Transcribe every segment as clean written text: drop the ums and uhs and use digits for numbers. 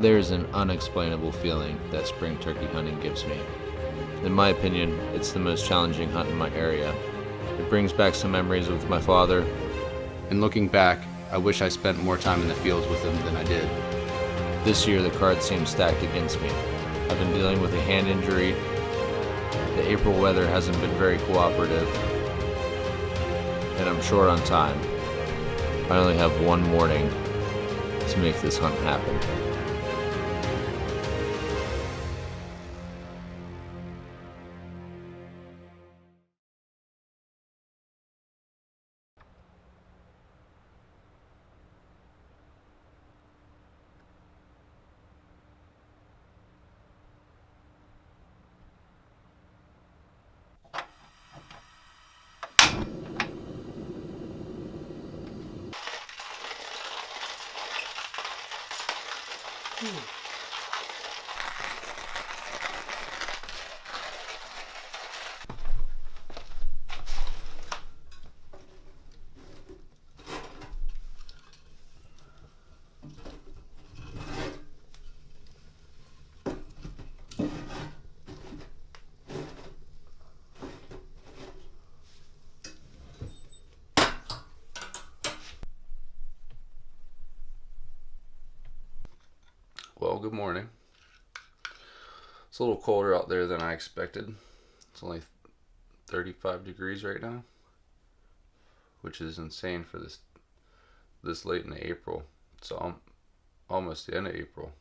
There's an unexplainable feeling that spring turkey hunting gives me. In my opinion, it's the most challenging hunt in my area. It brings back some memories with my father. And looking back, I wish I spent more time in the fields with him than I did. This year the cards seem stacked against me. I've been dealing with a hand injury. The April weather hasn't been very cooperative. And I'm short on time. I only have one morning to make this hunt happen. Well, good morning. It's a little colder out there than I expected. It's only 35 degrees right now, which is insane for this late in April. It's almost the end of April.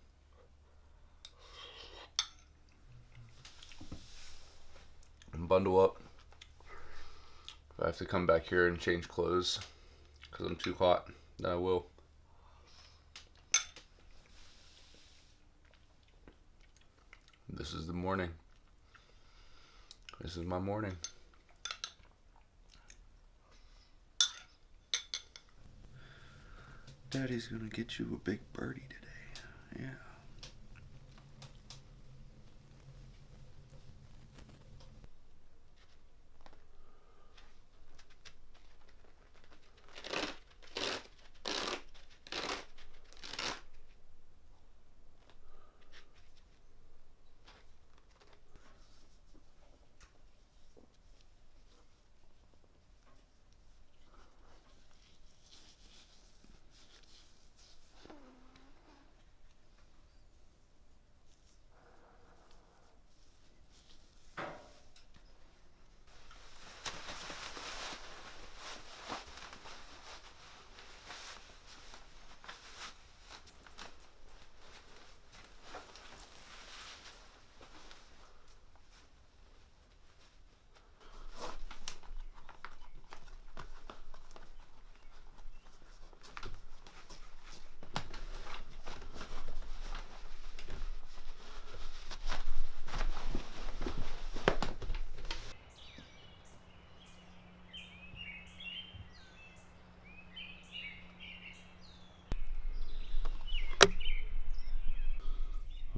Bundle up. If I have to come back here and change clothes because I'm too hot, then I will. This is the morning. This is my morning. Daddy's gonna get you a big birdie today. Yeah.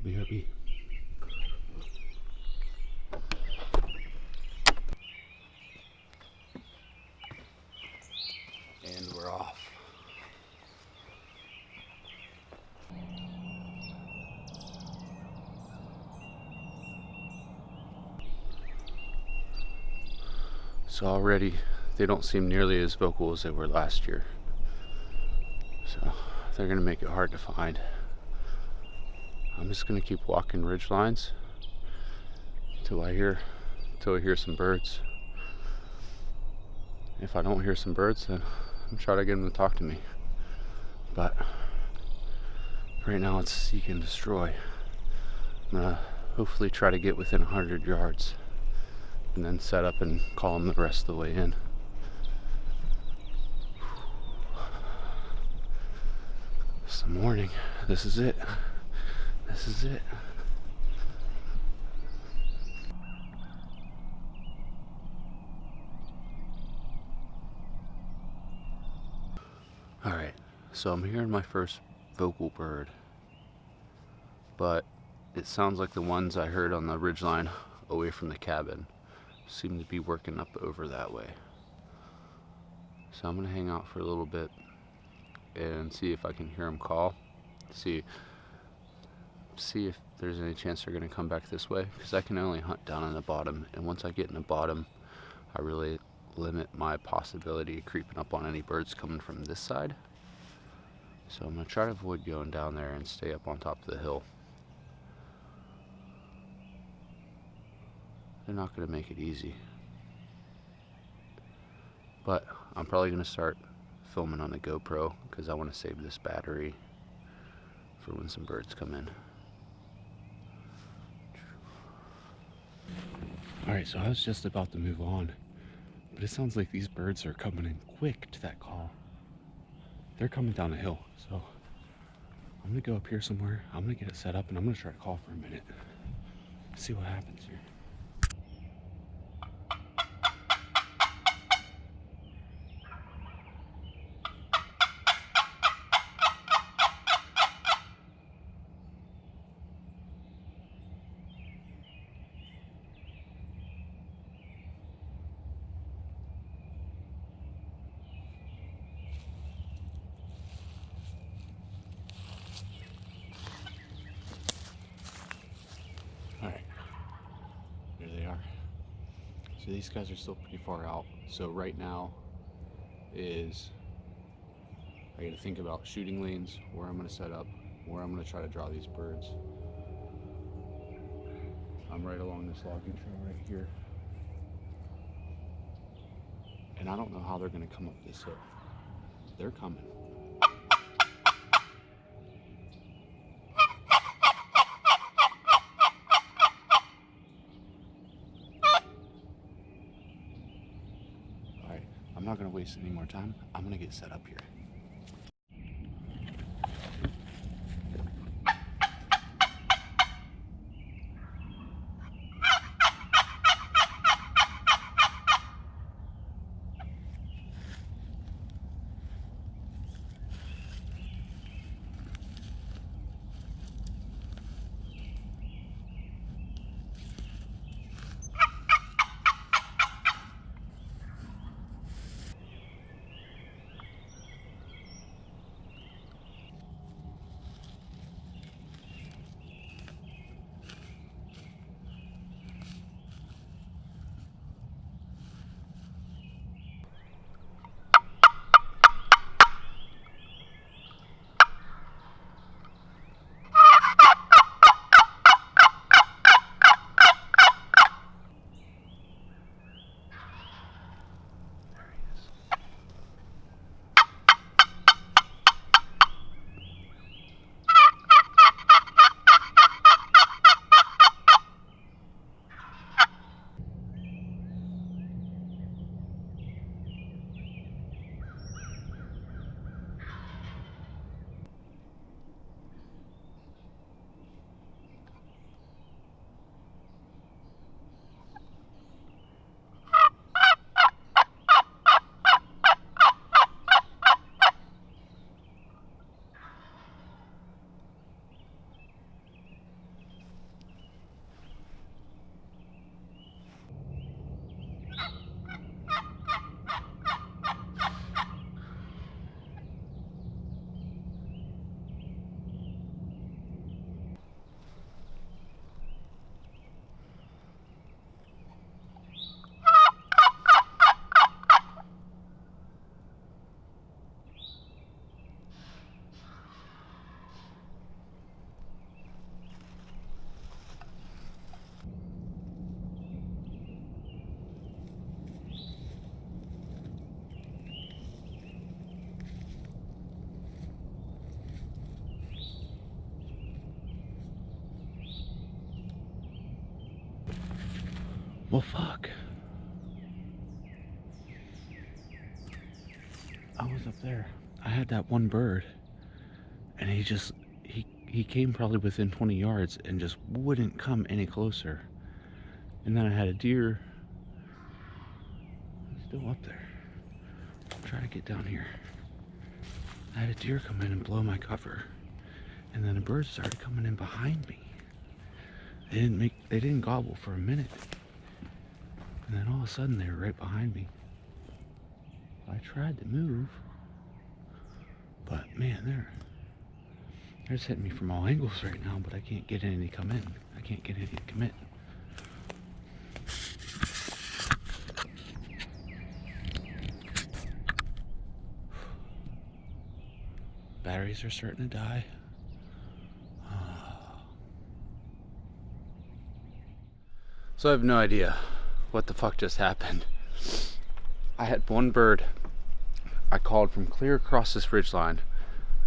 BRB. And we're off. So already they don't seem nearly as vocal as they were last year. So they're gonna make it hard to find. I'm just gonna keep walking ridge lines until I hear some birds. If I don't hear some birds, then I'm trying to get them to talk to me. But right now it's seek and destroy. I'm gonna hopefully try to get within 100 yards and then set up and call them the rest of the way in. It's the morning. This is it. This is it. Alright, so I'm hearing my first vocal bird, but it sounds like the ones I heard on the ridgeline away from the cabin seem to be working up over that way. So I'm going to hang out for a little bit and see if I can hear them call. See see if there's any chance they're going to come back this way, because I can only hunt down on the bottom, and once I get in the bottom, I really limit my possibility of creeping up on any birds coming from this side. So I'm going to try to avoid going down there and stay up on top of the hill. They're not going to make it easy. But I'm probably going to start filming on the GoPro because I want to save this battery for when some birds come in. Alright, so I was just about to move on, but it sounds like these birds are coming in quick to that call. They're coming down the hill, so I'm going to go up here somewhere. I'm going to get it set up and I'm going to try to call for a minute. See what happens here. Alright, there they are. So these guys are still pretty far out. So right now is, I gotta think about shooting lanes, where I'm gonna set up, where I'm gonna try to draw these birds. I'm right along this logging trail right here. And I don't know how they're gonna come up this hill. They're coming. I'm not going to waste any more time. I'm going to get set up here. Well, fuck. I was up there. I had that one bird, and he came probably within 20 yards and just wouldn't come any closer. And then I had a deer still up there. I'll try to get down here. I had a deer come in and blow my cover, and then a bird started coming in behind me. They didn't gobble for a minute. And then all of a sudden they were right behind me. I tried to move, but man, They're just hitting me from all angles right now, but I can't get any to come in. I can't get any to commit. Batteries are starting to die. So I have no idea what the fuck just happened. I had one bird I called from clear across this ridge line,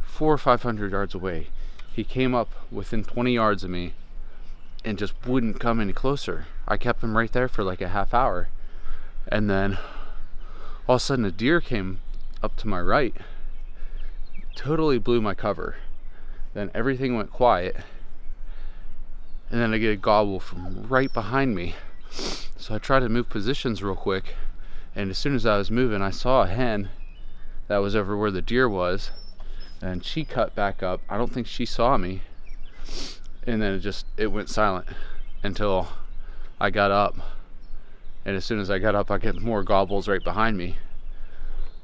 400 or 500 yards away. He came up within 20 yards of me and just wouldn't come any closer. I kept him right there for like a half hour. And then all of a sudden a deer came up to my right, totally blew my cover. Then everything went quiet. And then I get a gobble from right behind me. So I tried to move positions real quick. And as soon as I was moving, I saw a hen that was over where the deer was. And she cut back up. I don't think she saw me. And then it went silent until I got up. And as soon as I got up, I get more gobbles right behind me.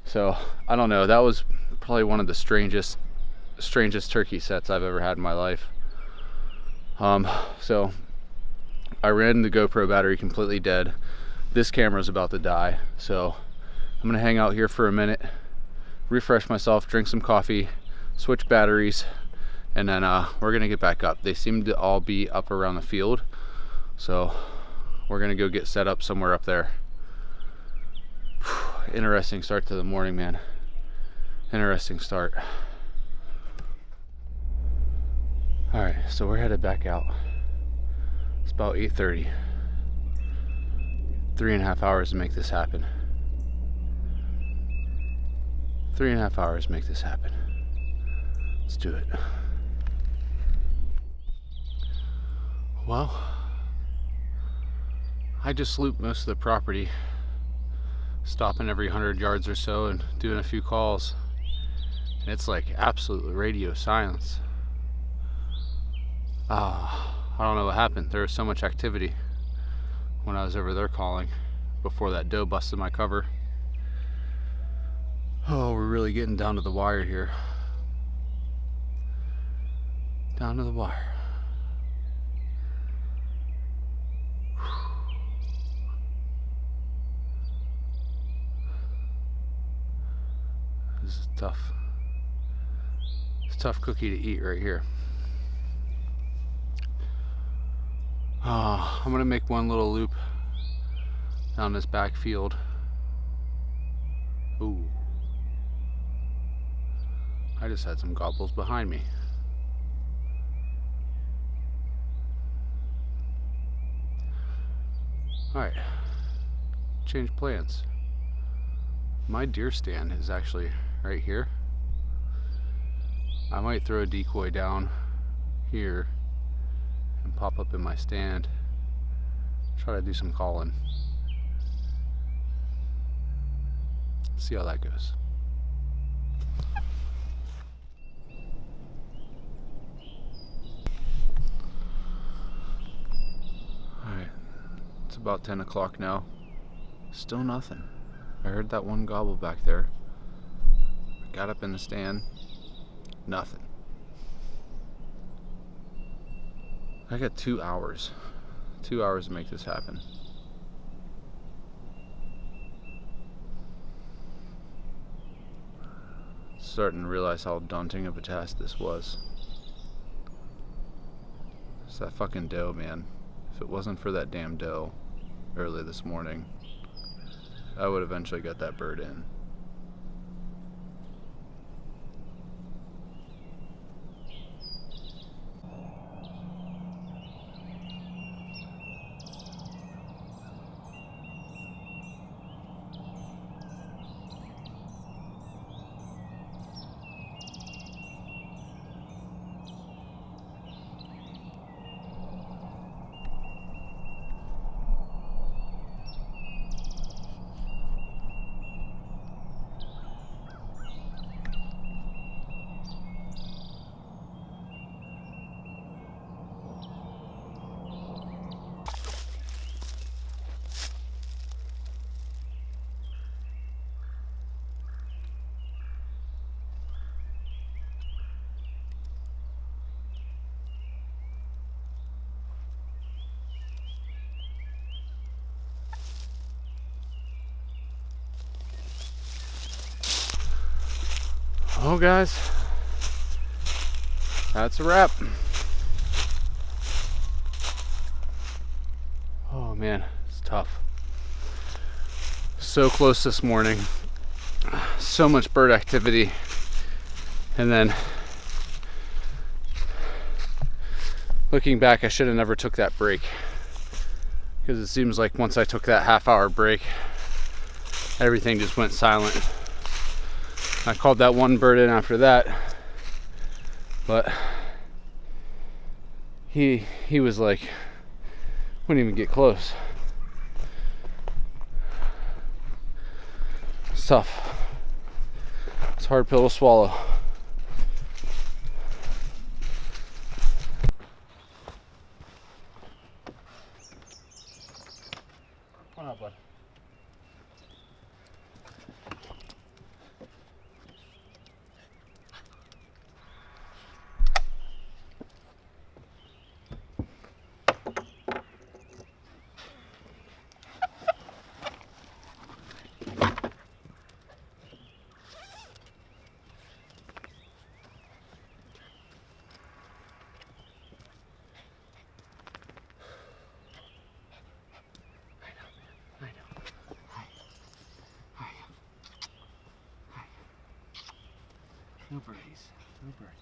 So I don't know. That was probably one of the strangest turkey sets I've ever had in my life. So I ran the GoPro battery completely dead. This camera's about to die. So I'm gonna hang out here for a minute, refresh myself, drink some coffee, switch batteries, and then we're gonna get back up. They seem to all be up around the field, so we're gonna go get set up somewhere up there. Interesting start to the morning, man. Interesting start. All right, so we're headed back out. It's about 8:30. 3.5 hours to make this happen. 3.5 hours to make this happen. Let's do it. Well, I just looped most of the property, stopping every 100 yards or so and doing a few calls. And it's like absolute radio silence. I don't know what happened. There was so much activity when I was over there calling before that doe busted my cover. Oh, we're really getting down to the wire here. Down to the wire. This is tough. It's a tough cookie to eat right here. I'm gonna make one little loop down this back field. Ooh. I just had some gobbles behind me. Alright. Change plans. My deer stand is actually right here. I might throw a decoy down here and pop up in my stand. Try to do some calling. See how that goes. Alright, it's about 10 o'clock now. Still nothing. I heard that one gobble back there. I got up in the stand. Nothing. I got 2 hours. 2 hours to make this happen. Starting to realize how daunting of a task this was. It's that fucking doe, man. If it wasn't for that damn doe early this morning, I would eventually get that bird in. Well, guys, that's a wrap. Oh man, it's tough. So close this morning. So much bird activity. And then looking back, I should have never took that break. Because it seems like once I took that half-hour break, everything just went silent. I called that one bird in after that, but he was like, wouldn't even get close. It's tough. It's a hard pill to swallow. Come on up, bud. No birdies. No birdies.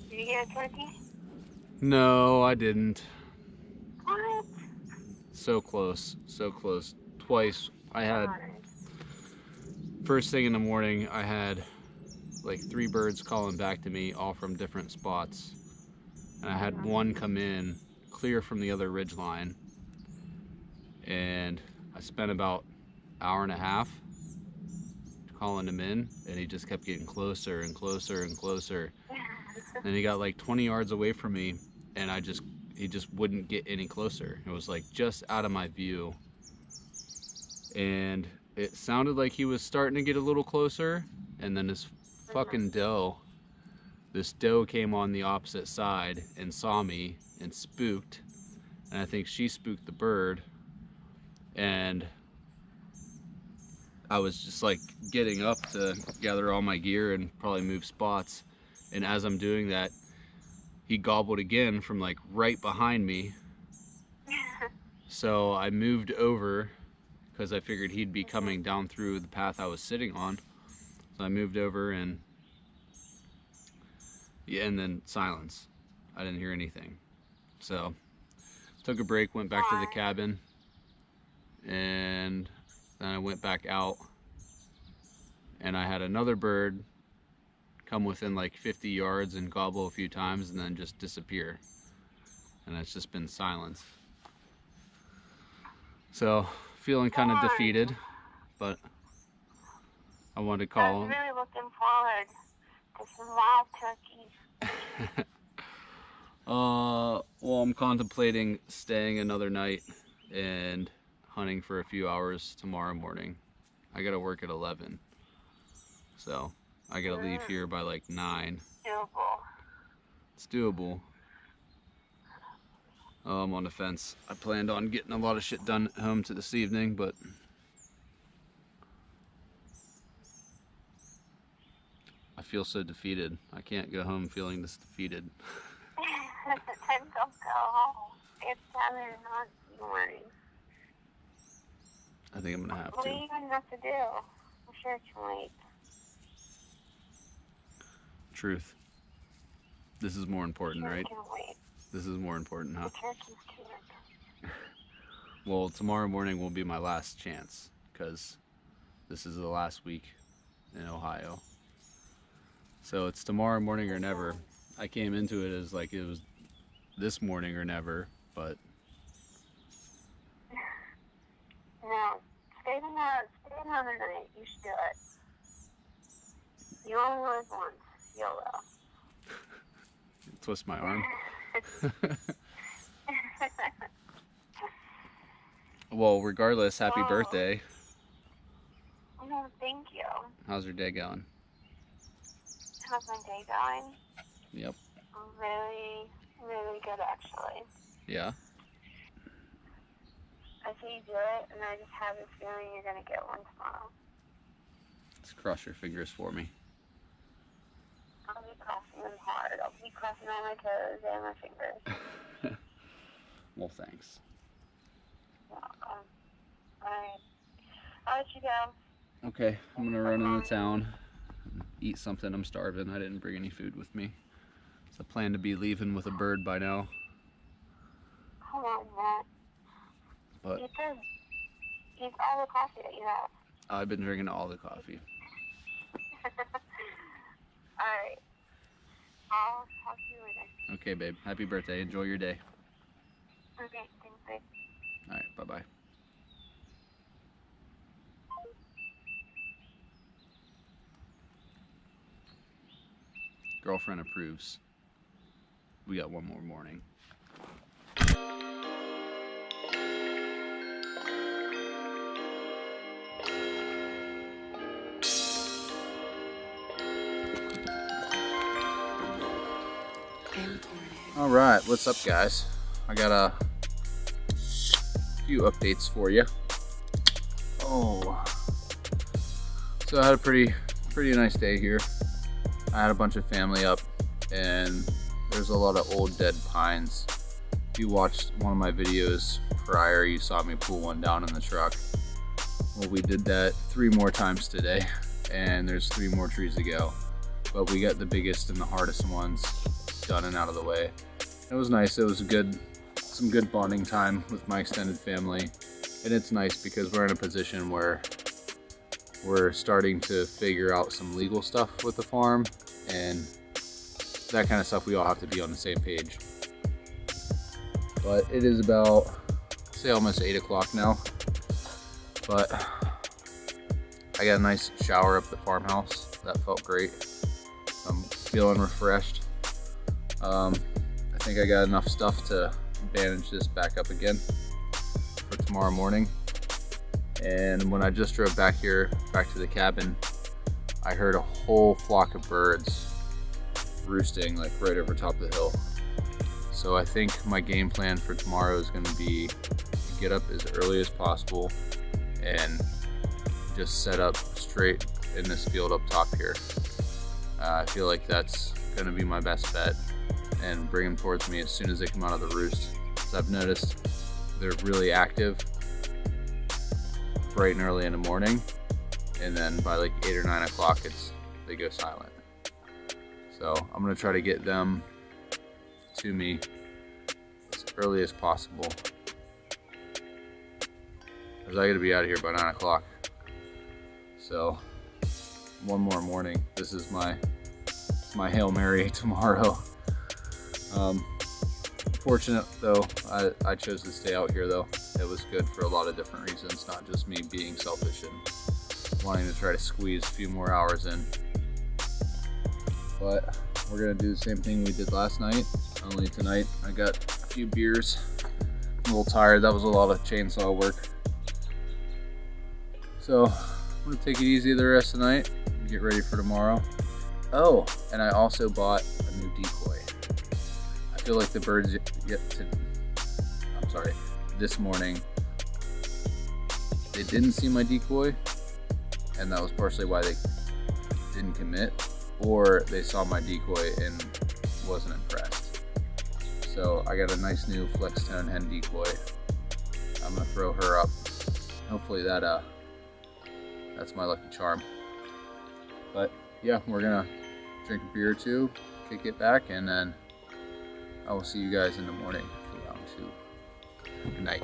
Did you get a turkey? No, I didn't. What? So close. So close. Twice. I had, Darn. first thing in the morning, I had like 3 birds calling back to me, all from different spots. And I had one come in clear from the other ridge line. And I spent about an hour and a half calling him in, and he just kept getting closer and closer and closer. And he got like 20 yards away from me, and he just wouldn't get any closer. It was like just out of my view. And it sounded like he was starting to get a little closer, and then this fucking this doe came on the opposite side and saw me and spooked. And I think she spooked the bird, and I was just like getting up to gather all my gear and probably move spots. And as I'm doing that, he gobbled again from like right behind me. So I moved over because I figured he'd be coming down through the path I was sitting on. So I moved over, and yeah, and then silence. I didn't hear anything. So took a break, went back to the cabin, and then I went back out, and I had another bird come within like 50 yards and gobble a few times and then just disappear. And it's just been silence. So feeling kind of defeated, but I wanted to I call was him. really looking forward to some live turkeys. Well, I'm contemplating staying another night and hunting for a few hours tomorrow morning. I gotta work at 11, so I gotta leave here by like 9. Doable. It's doable. Oh, I'm on the fence. I planned on getting a lot of shit done at home this evening, but I feel so defeated. I can't go home feeling this defeated. Then don't go home. It's 7 in the morning. I think I'm gonna have What do to. you even have to do? I'm sure it can wait. Truth. This is more important, Sure right? it can wait. This is more important, huh? The turkeys can't. Well, tomorrow morning will be my last chance, because this is the last week in Ohio. So it's tomorrow morning or never. I came into it as like it was this morning or never, but No. Stay another night. You should do it. You only live once. YOLO. twist my arm. Well, regardless, happy birthday. Oh, thank you. How's your day going? how's my day going? Yep. Really, really good, actually. Yeah. I see you do it, and I just have this feeling you're going to get one tomorrow. Let's cross your fingers for me. I'll be crossing them hard. I'll be crossing all my toes and my fingers. Well, thanks. You're welcome. Alright. I'll let you go. Okay, I'm gonna run into town, eat something. I'm starving. I didn't bring any food with me. So I plan to be leaving with a bird by now. Come on, Matt. But Eat all the coffee that you have. I've been drinking all the coffee. Alright. I'll talk to you later. Okay, babe. Happy birthday. Enjoy your day. Okay, thanks, babe. All right, bye-bye. Girlfriend approves. We got one more morning. All right, what's up, guys? I got a few updates for you. Oh, so I had a pretty nice day here. I had a bunch of family up, and there's a lot of old dead pines. If you watched one of my videos prior, you saw me pull one down in the truck. Well, we did that 3 more times today, and there's 3 more trees to go. But we got the biggest and the hardest ones done and out of the way. It was nice. It was some good bonding time with my extended family, and it's nice because we're in a position where we're starting to figure out some legal stuff with the farm, and that kind of stuff. We all have to be on the same page. But it is about, say, almost 8 o'clock now. But I got a nice shower up at the farmhouse. That felt great. I'm feeling refreshed. I think I got enough stuff to bandage this back up again for tomorrow morning. And when I just drove back here, back to the cabin, I heard a whole flock of birds roosting like right over top of the hill. So I think my game plan for tomorrow is going to be to get up as early as possible and just set up straight in this field up top here. I feel like that's going to be my best bet, and bring them towards me as soon as they come out of the roost. So I've noticed they're really active bright and early in the morning, and then by like 8 or 9 o'clock they go silent. So I'm gonna try to get them to me as early as possible, because I gotta be out of here by 9 o'clock. So one more morning. This is my Hail Mary tomorrow. Fortunate though, I chose to stay out here though. It was good for a lot of different reasons, not just me being selfish and wanting to try to squeeze a few more hours in. But we're gonna do the same thing we did last night, only tonight I got a few beers. I'm a little tired. That was a lot of chainsaw work. So I'm gonna take it easy the rest of the night and get ready for tomorrow. Oh, and I also bought a new decoy. I feel like the birds this morning, they didn't see my decoy, and that was partially why they didn't commit, or they saw my decoy and wasn't impressed. So I got a nice new flex tone hen decoy. I'm gonna throw her up. Hopefully that's my lucky charm. But yeah, we're gonna drink a beer or two, kick it back, and then I will see you guys in the morning for round 2. Good night.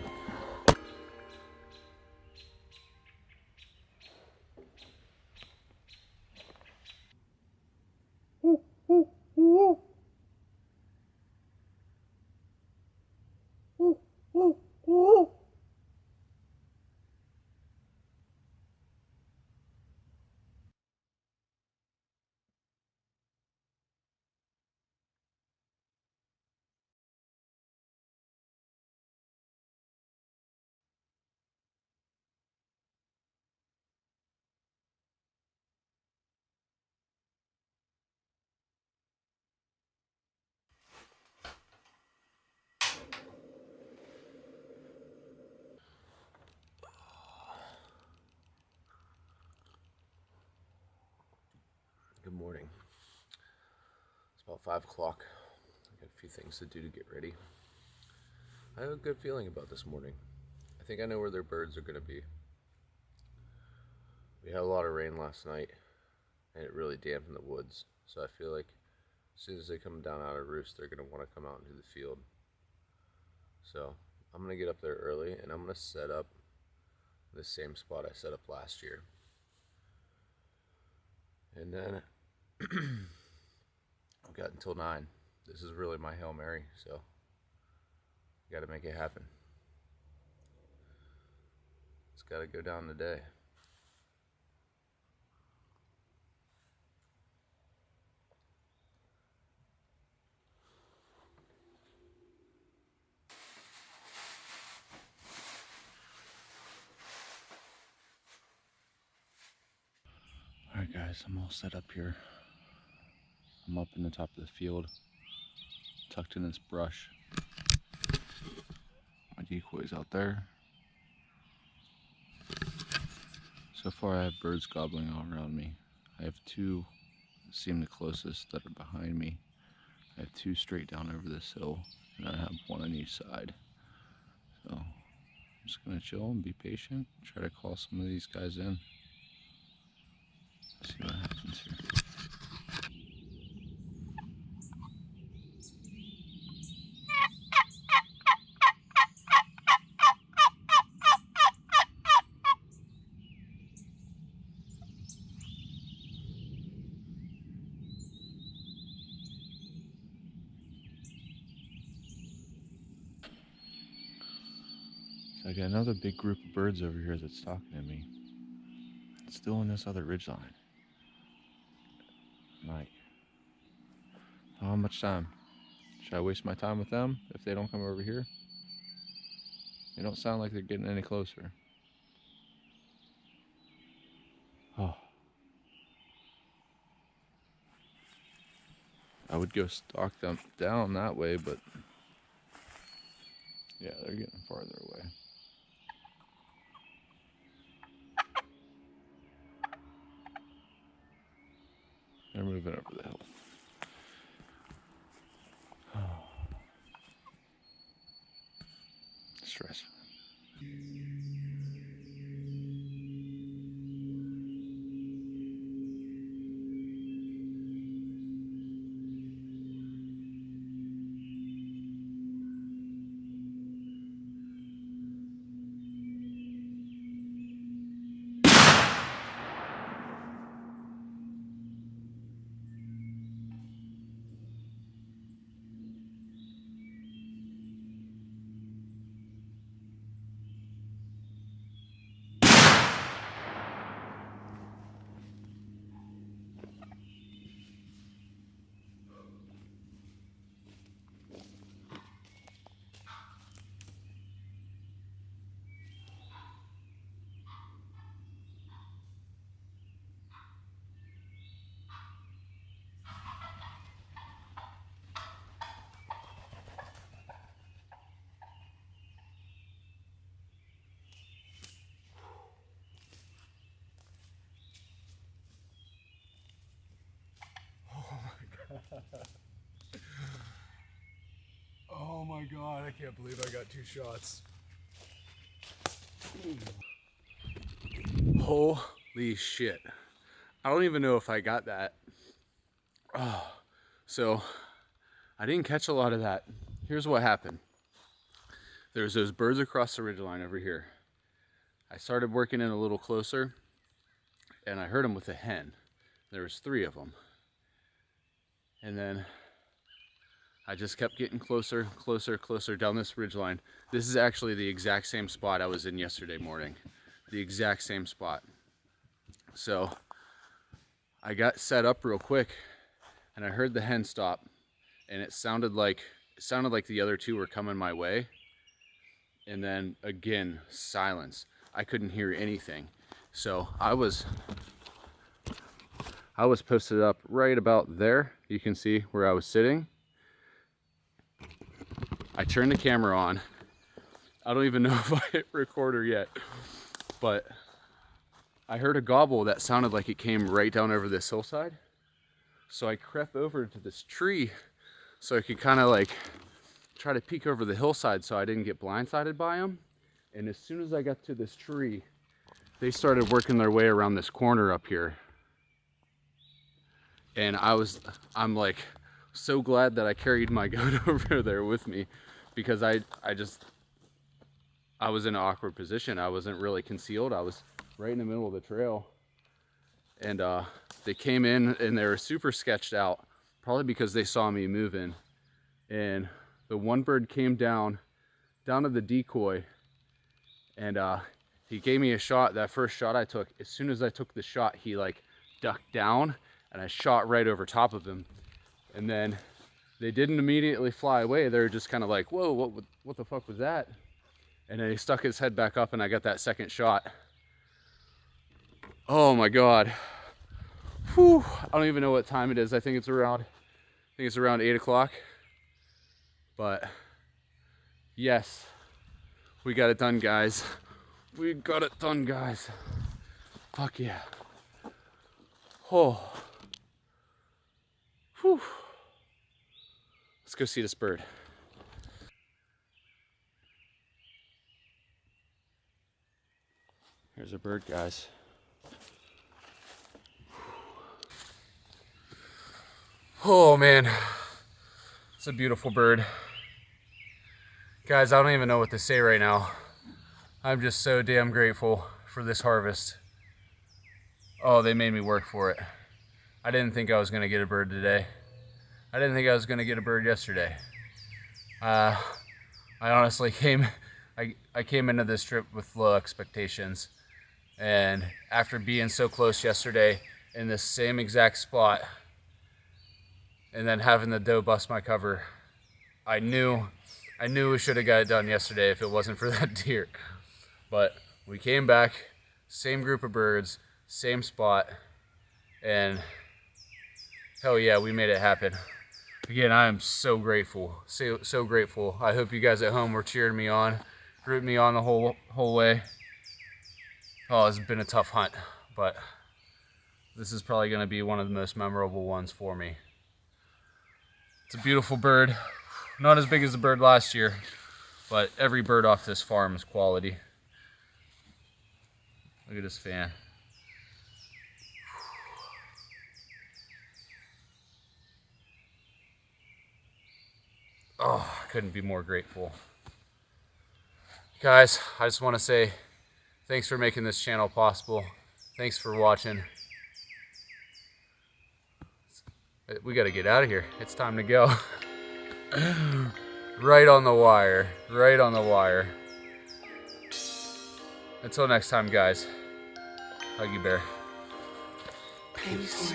about 5 o'clock. I got a few things to do to get ready. I have a good feeling about this morning. I think I know where their birds are going to be. We had a lot of rain last night, and it really dampened the woods. So I feel like as soon as they come down out of roost, they're going to want to come out into the field. So I'm going to get up there early, and I'm going to set up the same spot I set up last year. And then I've got until 9. This is really my Hail Mary, so got to make it happen. It's got to go down today. Alright guys, I'm all set up here. I'm up in the top of the field, tucked in this brush. My decoy's out there. So far I have birds gobbling all around me. I have 2 that seem the closest that are behind me. I have 2 straight down over this hill, and I have 1 on each side. So I'm just gonna chill and be patient, try to call some of these guys in. See what happens here. So I got another big group of birds over here that's talking to me. It's still in this other ridgeline. Like, how much time? Should I waste my time with them if they don't come over here? They don't sound like they're getting any closer. Oh. I would go stalk them down that way, but yeah, they're getting farther away. They're moving over the hill. Stressful. Oh my god, I can't believe I got 2 shots. Holy shit. I don't even know if I got that. Oh, so I didn't catch a lot of that. Here's what happened. There's those birds across the ridgeline over here. I started working in a little closer, and I heard them with a hen. There was 3 of them. And then I just kept getting closer, closer, closer down this ridgeline. This is actually the exact same spot I was in yesterday morning. The exact same spot. So I got set up real quick, and I heard the hen stop, and it sounded like the other 2 were coming my way. And then again, silence. I couldn't hear anything. So I was posted up right about there. You can see where I was sitting. I turned the camera on. I don't even know if I hit recorder yet, but I heard a gobble that sounded like it came right down over this hillside. So I crept over to this tree so I could kind of like try to peek over the hillside so I didn't get blindsided by them. And as soon as I got to this tree, they started working their way around this corner up here. And I'm like so glad that I carried my goat over there with me, because I was in an awkward position. I wasn't really concealed. I was right in the middle of the trail. And they came in and they were super sketched out, probably because they saw me moving. And the one bird came down to the decoy, and he gave me a shot. That first shot I took, as soon as I took the shot, he like ducked down and I shot right over top of him. And then they didn't immediately fly away. They were just kind of like, whoa, what the fuck was that? And then he stuck his head back up and I got that second shot. Oh my God. Whew. I don't even know what time it is. I think it's around 8 o'clock. But yes, we got it done, guys. We got it done, guys. Fuck yeah. Oh. Whew. Let's go see this bird. Here's a bird, guys. Oh man, it's a beautiful bird. Guys, I don't even know what to say right now. I'm just so damn grateful for this harvest. Oh, they made me work for it. I didn't think I was gonna get a bird today. I didn't think I was gonna get a bird yesterday. I honestly came into this trip with low expectations. And after being so close yesterday in this same exact spot, and then having the doe bust my cover, I knew we should have got it done yesterday if it wasn't for that deer. But we came back, same group of birds, same spot, and hell yeah, we made it happen. Again, I am so grateful, so grateful. I hope you guys at home were cheering me on, rooting me on the whole way. Oh, it's been a tough hunt, but this is probably going to be one of the most memorable ones for me. It's a beautiful bird. Not as big as the bird last year, but every bird off this farm is quality. Look at this fan. Oh, I couldn't be more grateful. Guys, I just want to say thanks for making this channel possible. Thanks for watching. We got to get out of here. It's time to go. Right on the wire. Right on the wire. Until next time, guys. Huggy bear. Peace.